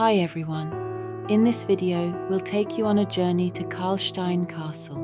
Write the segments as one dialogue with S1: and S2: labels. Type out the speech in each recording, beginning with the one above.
S1: Hi everyone, in this video we'll take you on a journey to Karlštejn Castle,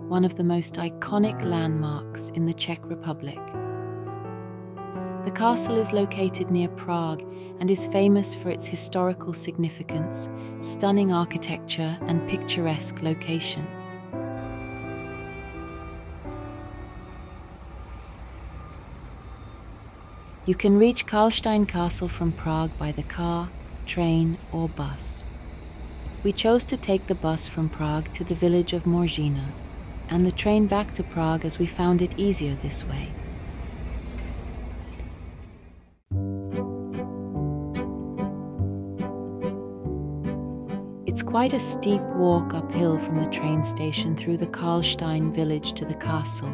S1: one of the most iconic landmarks in the Czech Republic. The castle is located near Prague and is famous for its historical significance, stunning architecture and picturesque location. You can reach Karlštejn Castle from Prague by the car, train or bus. We chose to take the bus from Prague to the village of Mořina and the train back to Prague as we found it easier this way. It's quite a steep walk uphill from the train station through the Karlštejn village to the castle,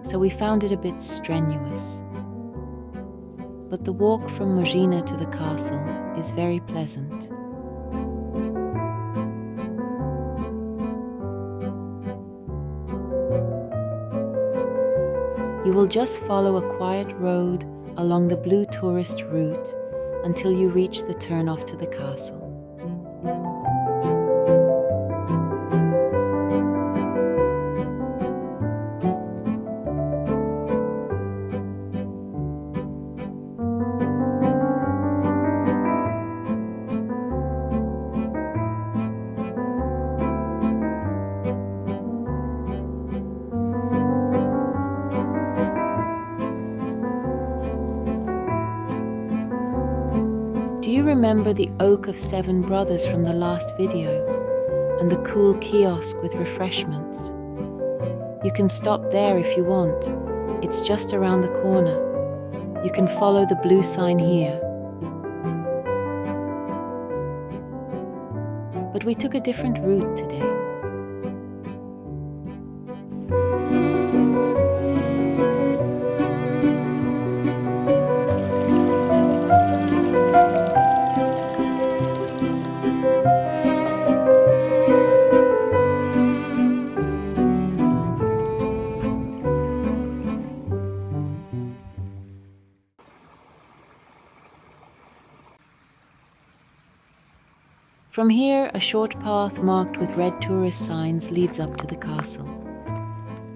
S1: so we found it a bit strenuous. But the walk from Mořina to the castle is very pleasant. You will just follow a quiet road along the blue tourist route until you reach the turnoff to the castle. Do you remember the Oak of Seven Brothers from the last video and the cool kiosk with refreshments? You can stop there if you want. It's just around the corner. You can follow the blue sign here. But we took a different route today. From here, a short path marked with red tourist signs leads up to the castle.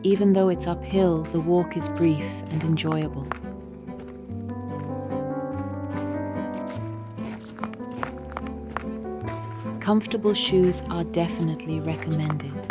S1: Even though it's uphill, the walk is brief and enjoyable. Comfortable shoes are definitely recommended.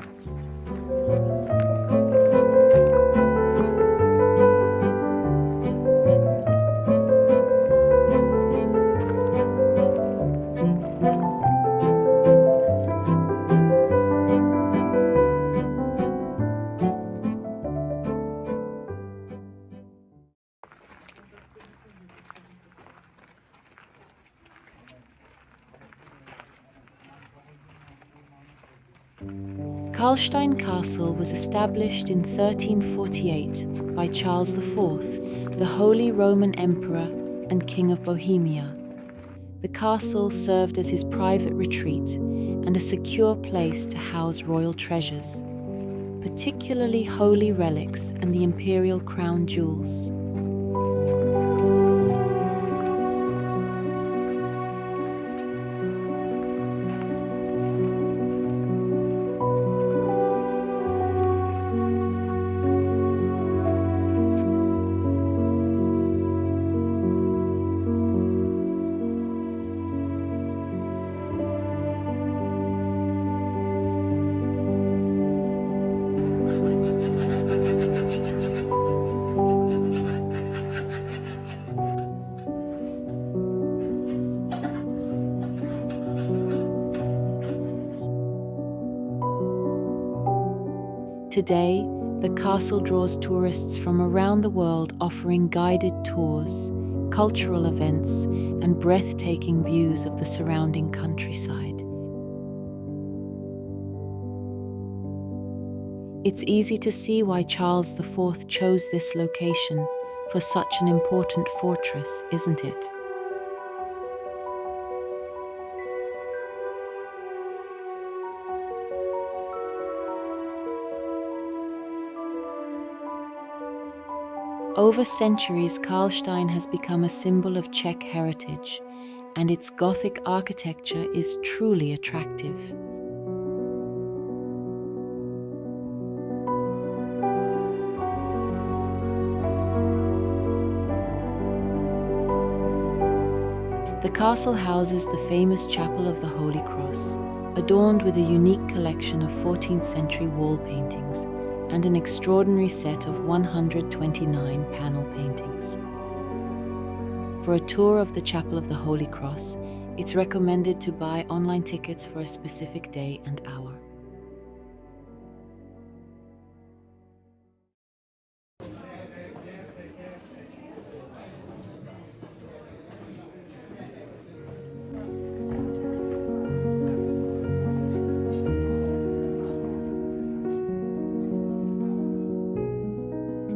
S1: Karlštejn Castle was established in 1348 by Charles IV, the Holy Roman Emperor and King of Bohemia. The castle served as his private retreat and a secure place to house royal treasures, particularly holy relics and the imperial crown jewels. Today, the castle draws tourists from around the world, offering guided tours, cultural events, and breathtaking views of the surrounding countryside. It's easy to see why Charles IV chose this location for such an important fortress, isn't it? Over centuries, Karlštejn has become a symbol of Czech heritage and its Gothic architecture is truly attractive. The castle houses the famous Chapel of the Holy Cross, adorned with a unique collection of 14th century wall paintings and an extraordinary set of 129 panel paintings. For a tour of the Chapel of the Holy Cross, it's recommended to buy online tickets for a specific day and hour.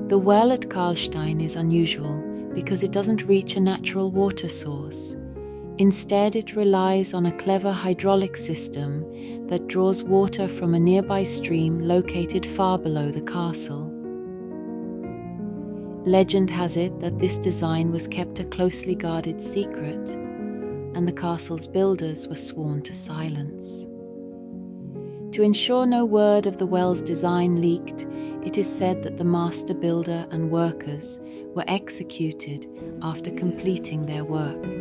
S1: The well at Karlštejn is unusual because it doesn't reach a natural water source. Instead, it relies on a clever hydraulic system that draws water from a nearby stream located far below the castle. Legend has it that this design was kept a closely guarded secret, and the castle's builders were sworn to silence. To ensure no word of the well's design leaked, it is said that the master builder and workers were executed after completing their work.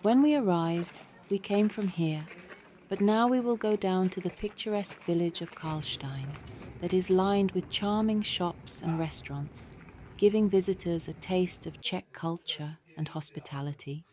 S1: When we arrived, we came from here, but now we will go down to the picturesque village of Karlštejn that is lined with charming shops and restaurants, giving visitors a taste of Czech culture and hospitality.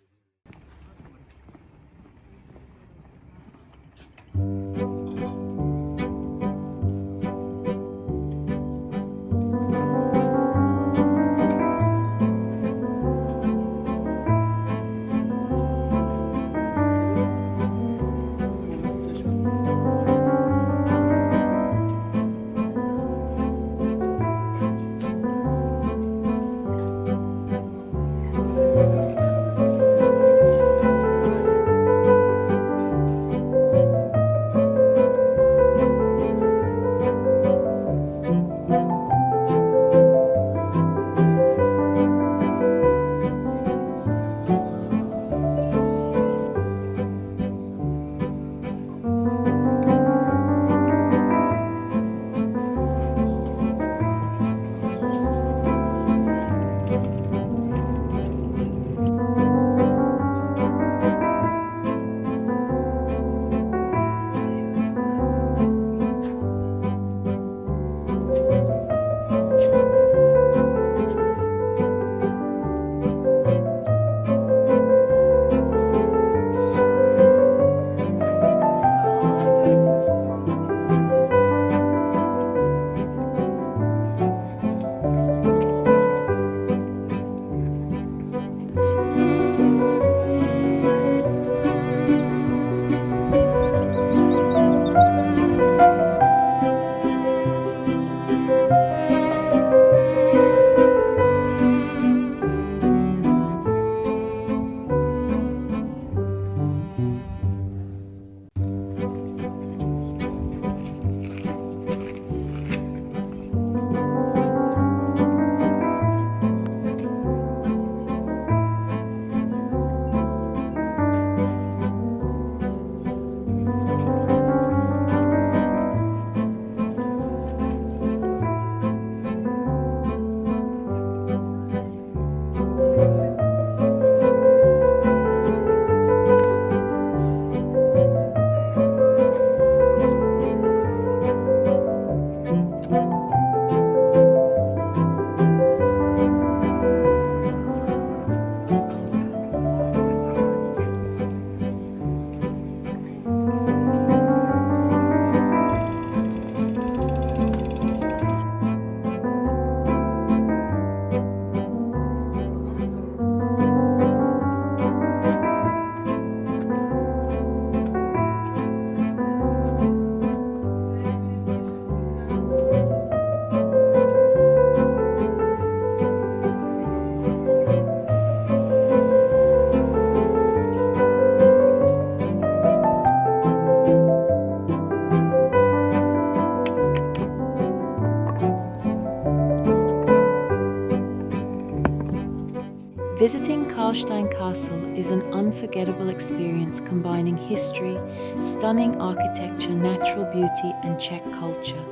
S1: Visiting Karlštejn Castle is an unforgettable experience combining history, stunning architecture, natural beauty, and Czech culture.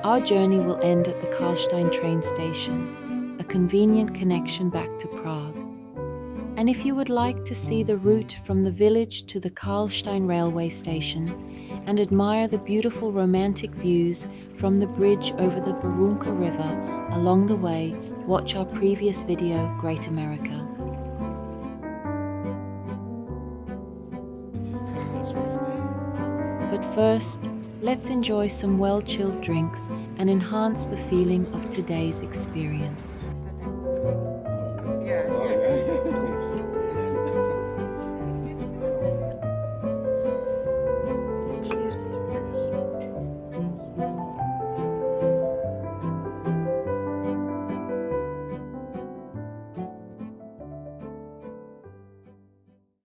S1: Our journey will end at the Karlštejn train station, a convenient connection back to Prague. And if you would like to see the route from the village to the Karlštejn railway station and admire the beautiful romantic views from the bridge over the Mořina River along the way, watch our previous video, Great America. But first, let's enjoy some well-chilled drinks and enhance the feeling of today's experience.